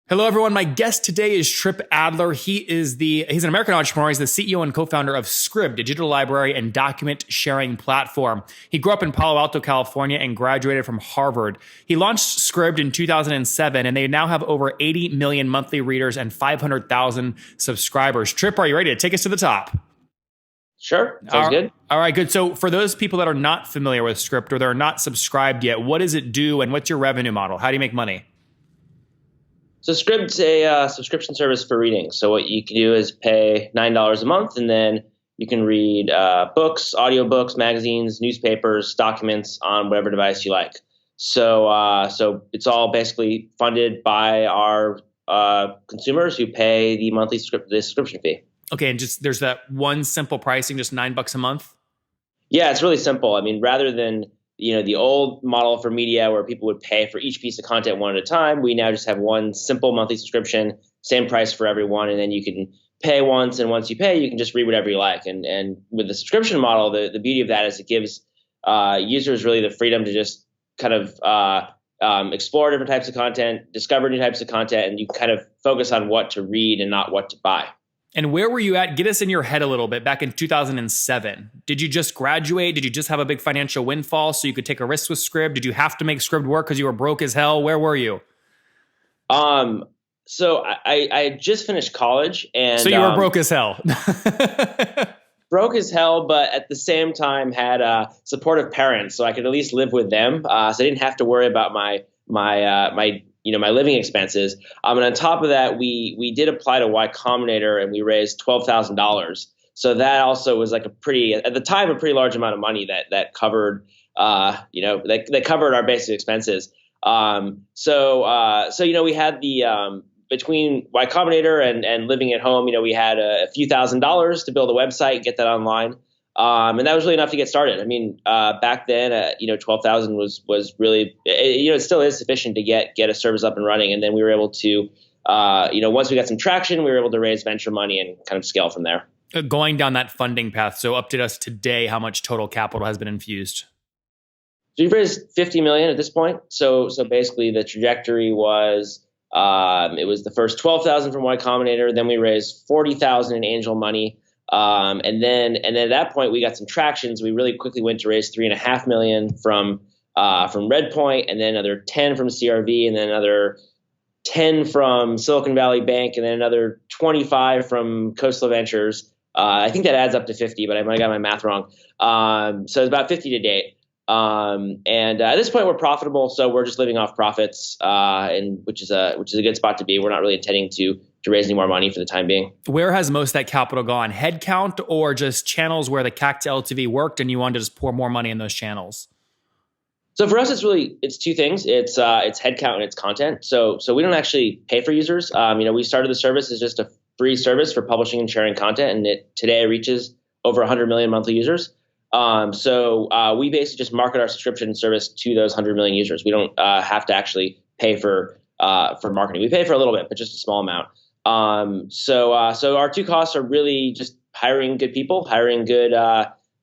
Hello, everyone. My guest today is Trip Adler. He's an American entrepreneur. He's the CEO and co-founder of Scribd, a digital library and document sharing platform. He grew up in Palo Alto, California, and graduated from Harvard. He launched Scribd in 2007, and they now have over 80 million monthly readers and 500,000 subscribers. Trip, are you ready to take us to the top? Sure. Sounds good. All right, good. So for those people that are not familiar with Scribd or they're not subscribed yet, what does it do and what's your revenue model? How do you make money? So Scribd's a subscription service for reading. So what you can do is pay $9 a month, and then you can read books, audiobooks, magazines, newspapers, documents on whatever device you like. So it's all basically funded by our consumers who pay the monthly subscription fee. Okay, and just there's that one simple pricing, just $9 a month? Yeah, it's really simple. I mean, rather than the old model for media where people would pay for each piece of content one at a time, we now just have one simple monthly subscription, same price for everyone, and then you can pay once, and once you pay, you can just read whatever you like. And with the subscription model, the beauty of that is it gives users really the freedom to just kind of explore different types of content, discover new types of content, and you can kind of focus on what to read and not what to buy. And where were you at? Get us in your head a little bit back in 2007. Did you just graduate? Did you just have a big financial windfall so you could take a risk with Scribd? Did you have to make Scribd work because you were broke as hell? Where were you? So I had just finished college, and so you were broke as hell. Broke as hell, but at the same time had supportive parents, so I could at least live with them. So I didn't have to worry about my living expenses. And on top of that, we did apply to Y Combinator, and we raised $12,000. So that also was like at the time, a pretty large amount of money that covered, that covered our basic expenses. So we had the, between Y Combinator and living at home, we had a few $1,000s to build a website, get that online. And that was really enough to get started. I mean, back then, 12,000 was really, it still is sufficient to get a service up and running. And then we were able to, once we got some traction, we were able to raise venture money and kind of scale from there. Going down that funding path. So up to us today, how much total capital has been infused? So we've raised 50 million at this point. So basically the trajectory was, it was the first 12,000 from Y Combinator. Then we raised 40,000 in angel money. And then at that point we got some tractions. We really quickly went to raise $3.5 million from Redpoint, and then another 10 from CRV, and then another 10 from Silicon Valley Bank, and then another 25 from Coastal Ventures. I think that adds up to 50, but I might have got my math wrong. So it's about 50 to date. And at this point we're profitable, so we're just living off profits, and which is a good spot to be. We're not really intending to raise any more money for the time being. Where has most of that capital gone? Headcount, or just channels where the CAC to LTV worked and you wanted to just pour more money in those channels? So for us, it's two things. It's headcount and it's content. So we don't actually pay for users. We started the service as just a free service for publishing and sharing content, and it today reaches over 100 million monthly users. So we basically just market our subscription service to those 100 million users. We don't have to actually pay for marketing. We pay for a little bit, but just a small amount. So our two costs are really just hiring good people, hiring good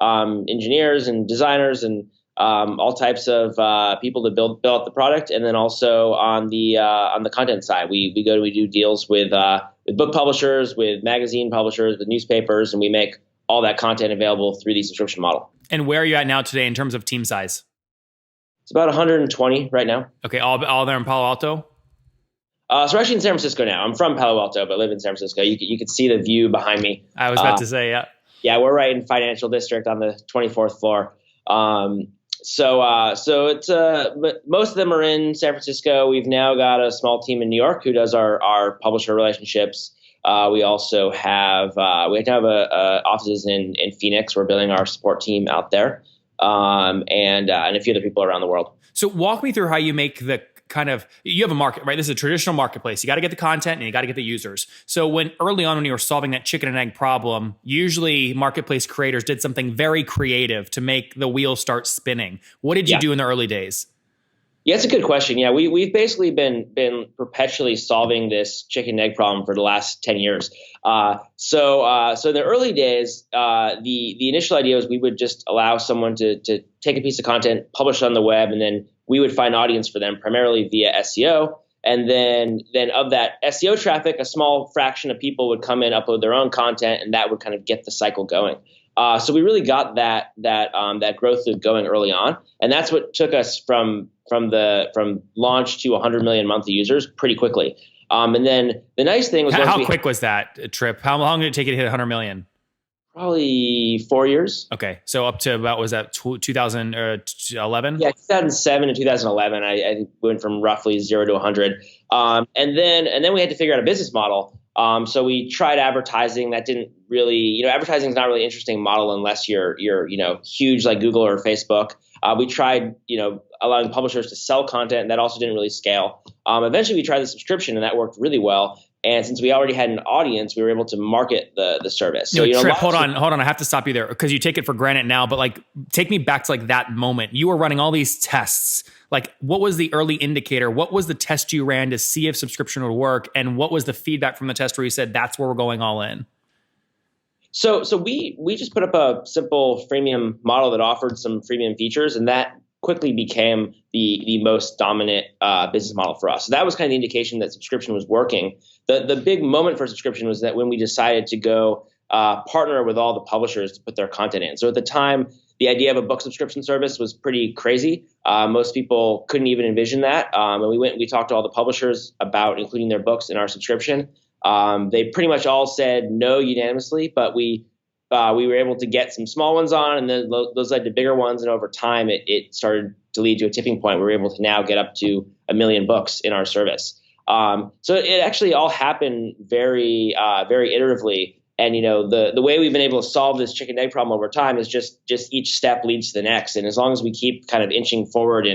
engineers and designers and all types of people to build out the product, and then also on the content side, we do deals with book publishers, with magazine publishers, with newspapers, and we make all that content available through the subscription model. And where are you at now today in terms of team size? It's about 120 right now. Okay, all there in Palo Alto? So we're actually in San Francisco now. I'm from Palo Alto, but live in San Francisco. You can see the view behind me. I was about to say, yeah. Yeah, we're right in Financial District on the 24th floor. So it's most of them are in San Francisco. We've now got a small team in New York who does our publisher relationships. We also have offices in Phoenix. We're building our support team out there, and a few other people around the world. So walk me through how you make you have a market, right? This is a traditional marketplace. You got to get the content and you got to get the users. So early on when you were solving that chicken and egg problem, usually marketplace creators did something very creative to make the wheel start spinning. What did you do in the early days? Yeah, it's a good question. Yeah, we've basically been perpetually solving this chicken and egg problem for the last 10 years. So in the early days, the initial idea was we would just allow someone to take a piece of content, publish it on the web, and then we would find audience for them primarily via SEO. And then of that SEO traffic, a small fraction of people would come in, upload their own content, and that would kind of get the cycle going. So we really got that growth loop going early on, and that's what took us from launch to 100 million monthly users pretty quickly. And then the nice thing was how quick was that trip? How long did it take you to hit 100 million? Probably 4 years. Okay, so up to about, was that 2011? Yeah, 2007 to 2011. I went from roughly 0 to 100, and then we had to figure out a business model. So we tried advertising. That didn't really, advertising is not really an interesting model unless you're huge like Google or Facebook. We tried, allowing publishers to sell content, and that also didn't really scale. Eventually, we tried the subscription, and that worked really well. And since we already had an audience, we were able to market the service. So, Trip, hold on. I have to stop you there because you take it for granted now. But like, take me back to like that moment. You were running all these tests. Like, what was the early indicator? What was the test you ran to see if subscription would work? And what was the feedback from the test where you said that's where we're going all in? So we just put up a simple freemium model that offered some freemium features, and that quickly became the most dominant business model for us. So that was kind of the indication that subscription was working. The big moment for subscription was that when we decided to go partner with all the publishers to put their content in. So at the time, the idea of a book subscription service was pretty crazy. Most people couldn't even envision that. And we talked to all the publishers about including their books in our subscription. They pretty much all said no unanimously, but we were able to get some small ones on, and then those led to bigger ones. And over time, it started to lead to a tipping point where we were able to now get up to 1 million books in our service. So it actually all happened very, very iteratively. And, the way we've been able to solve this chicken egg problem over time is just each step leads to the next. And as long as we keep kind of inching forward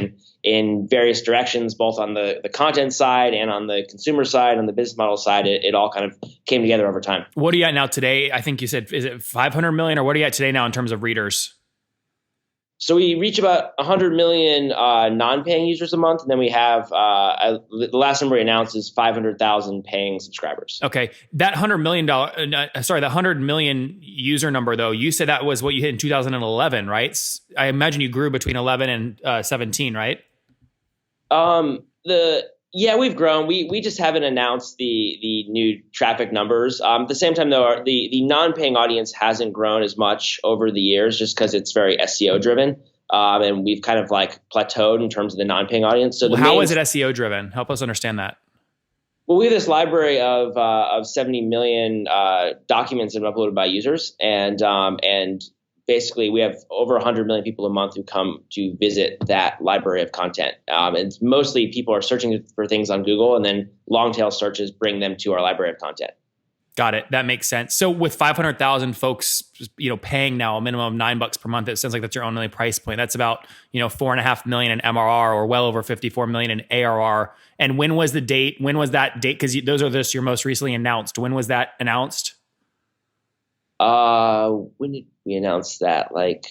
in various directions, both on the content side and on the consumer side, on the business model side, it all kind of came together over time. What are you at now today? I think you said, is it 500 million, or what are you at today now in terms of readers? So we reach about 100 million non-paying users a month, and then we have the last number we announced is 500,000 paying subscribers. Okay, that that 100 million user number though, you said that was what you hit in 2011, right? I imagine you grew between 11 and 17, right? Yeah, we've grown. We just haven't announced the new traffic numbers. At the same time, though, the non-paying audience hasn't grown as much over the years, just because it's very SEO driven, and we've kind of like plateaued in terms of the non-paying audience. So how is it SEO driven? Help us understand that. Well, we have this library of 70 million documents that have been uploaded by users, and basically, we have over 100 million people a month who come to visit that library of content. And mostly people are searching for things on Google, and then long tail searches bring them to our library of content. Got it. That makes sense. So with 500,000 folks, paying now a minimum of $9 per month, it sounds like that's your only price point. That's about, 4.5 million in MRR, or well over 54 million in ARR. And when was the date? When was that date? Because those are just your most recently announced. When was that announced? When did we announce that? Like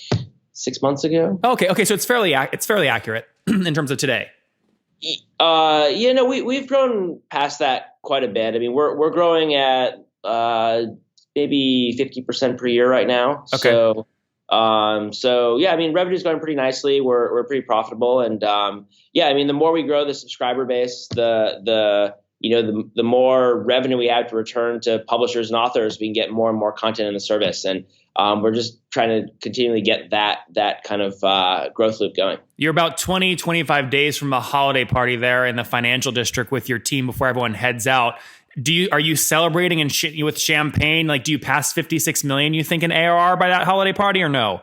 6 months ago. Okay. So it's fairly accurate in terms of today. We've grown past that quite a bit. I mean, we're growing at maybe 50% per year right now. Okay. So yeah, I mean, revenue's going pretty nicely. We're pretty profitable, and the more we grow the subscriber base, the more revenue we have to return to publishers and authors, we can get more and more content in the service. And we're just trying to continually get that kind of growth loop going. You're about 25 days from a holiday party there in the financial district with your team before everyone heads out. Are you celebrating with champagne? Like, do you pass 56 million, you think, in ARR by that holiday party, or no?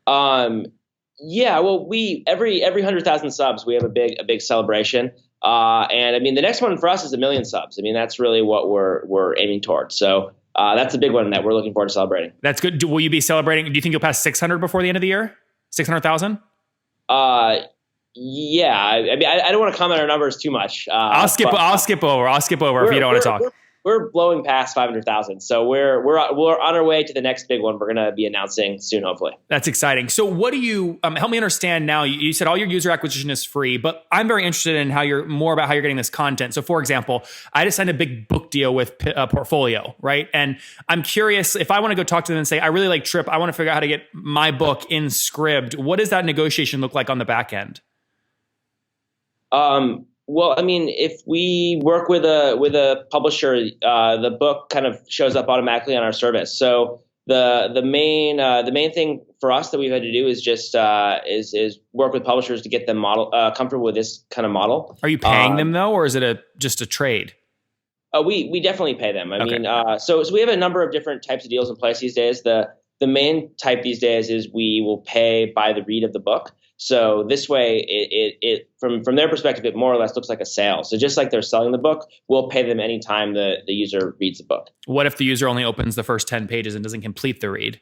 Yeah, well, every 100,000 subs, we have a big celebration. And I mean, the next one for us is 1 million subs. I mean, that's really what we're aiming towards. So that's a big one that we're looking forward to celebrating. That's good. Will you be celebrating? Do you think you'll pass 600 before the end of the year? 600,000? Yeah. I mean, I don't want to comment on our numbers too much. I'll skip over if you don't want to talk. We're blowing past 500,000. So we're on our way to the next big one we're going to be announcing soon, hopefully. That's exciting. So what do you, help me understand now, you said all your user acquisition is free, but I'm very interested in more about how you're getting this content. So for example, I just signed a big book deal with a Portfolio, right? And I'm curious, if I want to go talk to them and say, I really like Trip, I want to figure out how to get my book in Scribd. What does that negotiation look like on the back end? Well, I mean, if we work with a publisher, the book kind of shows up automatically on our service. So the main thing for us that we've had to do is just is work with publishers to get them comfortable with this kind of model. Are you paying them though, or is it just a trade? We definitely pay them. I Okay. mean, so we have a number of different types of deals in place these days. The main type these days is we will pay by the read of the book. So this way, it from their perspective, it more or less looks like a sale. So just like they're selling the book, we'll pay them anytime the user reads the book. What if the user only opens the first 10 pages and doesn't complete the read?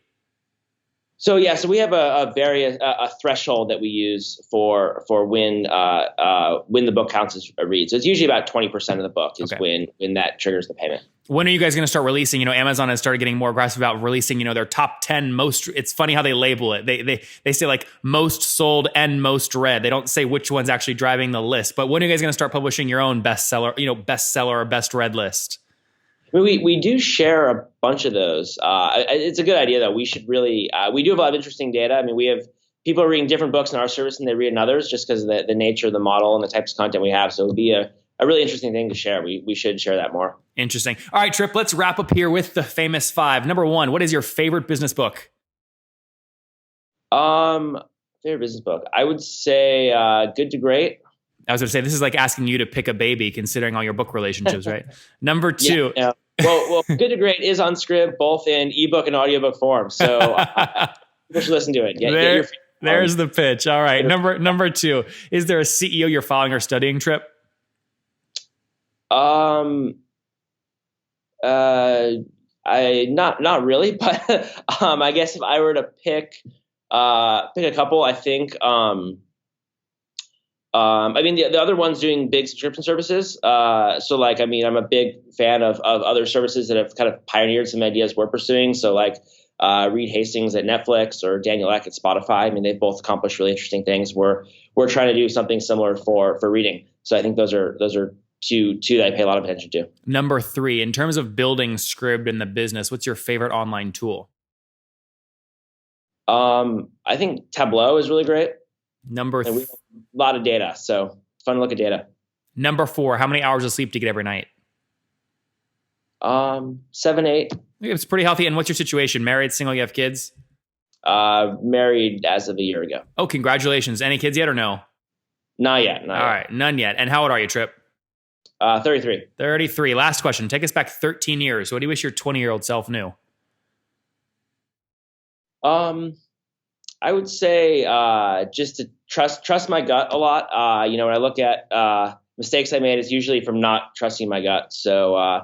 So yeah, so we have a threshold that we use for when the book counts as a read. So it's usually about 20% of the book is Okay. when that triggers the payment. When are you guys going to start releasing? Amazon has started getting more aggressive about releasing, their top 10 most. It's funny how they label it. They say like most sold and most read. They don't say which one's actually driving the list. But when are you guys going to start publishing your own bestseller or best read list? I mean, we do share a bunch of those. It's a good idea, though. We should really we do have a lot of interesting data. I mean, we have people are reading different books in our service than they read in others, just because of the nature of the model and the types of content we have. So it would be a really interesting thing to share. We should share that more. Interesting. All right, Trip, let's wrap up here with the famous five. Number one, what is your favorite business book? Favorite business book? I would say Good to Great. I was going to say, this is like asking you to pick a baby, considering all your book relationships, right? Number two. Yeah. Well, Good to Great is on Scribd, both in ebook and audiobook form. So people should listen to it. There's the pitch. All right. Number two. Is there a CEO you're following or studying, Trip? I not really, but I guess if I were to pick a couple, I think I mean the other one's doing big subscription services. So like I mean I'm a big fan of other services that have kind of pioneered some ideas we're pursuing. So like Reed Hastings at Netflix or Daniel Ek at Spotify. I mean they've both accomplished really interesting things. We're trying to do something similar for reading. So I think those are two that I pay a lot of attention to. Number three, in terms of building Scribd in the business, what's your favorite online tool? I think Tableau is really great. We have a lot of data, so it's fun to look at data. Number four, how many hours of sleep do you get every night? 7, 8. It's pretty healthy. And what's your situation? Married, single, you have kids? Married as of a year ago. Oh, congratulations. Any kids yet or no? Not yet. All right, none yet. And how old are you, Trip? 33. 33. Last question. Take us back 13 years. What do you wish your 20-year-old self knew? I would say just to trust my gut a lot. When I look at mistakes I made, it's usually from not trusting my gut. So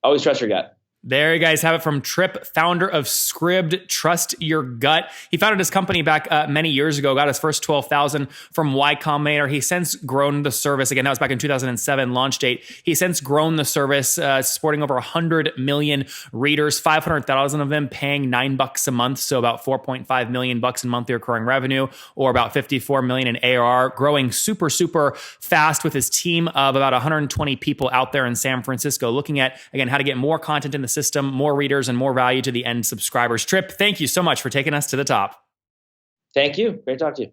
always trust your gut. There you guys have it from Trip, founder of Scribd. Trust your gut. He founded his company back many years ago, got his first 12,000 from Y Combinator. He since grown the service. Again, that was back in 2007 launch date. He since grown the service, supporting over 100 million readers, 500,000 of them paying $9 a month. So about 4.5 million bucks in monthly recurring revenue, or about 54 million in ARR, growing super, super fast with his team of about 120 people out there in San Francisco, looking at, again, how to get more content in the system, more readers, and more value to the end subscribers. Trip, thank you so much for taking us to the top. Thank you. Great to talk to you.